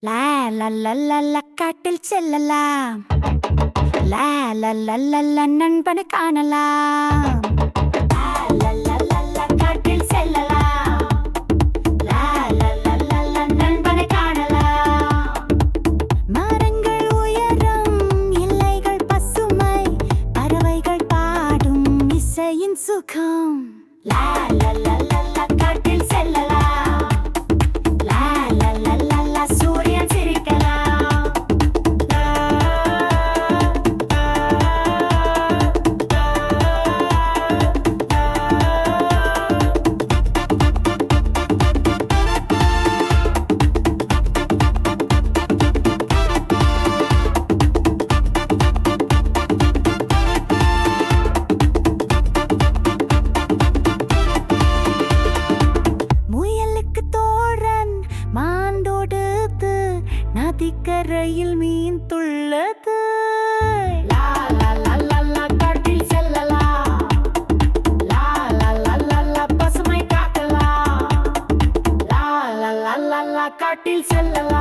லா லல்லல்லல்ல காட்டில் செல்லலாம். லா லல்லல்லல்ல நண்பனை காணலாம். லா லல்லல்லல்ல காட்டில் செல்லலாம். லா லல்லல்லல்ல நண்பனை காணலாம். மரங்கள் உயரம், இலைகள் பசுமை, பறவைகள் பாடும் இசையின் சுகம். லா லல்லல்லல்ல காட்டில் செல்லலாம். லா லல்லல்லல்ல சூரியன் சிரிக்கலாம். லா முயலுக்கு தோழன் மாண்டோடுது, நதிக்கரையில் மீன் துள்ளது. லா லல்லல்லல்ல காட்டில் செல்லலாம். லா லல்லல்லல்ல பசுமை காக்கலாம். லா லல்லல்லல்ல காட்டில் செல்லலாம்.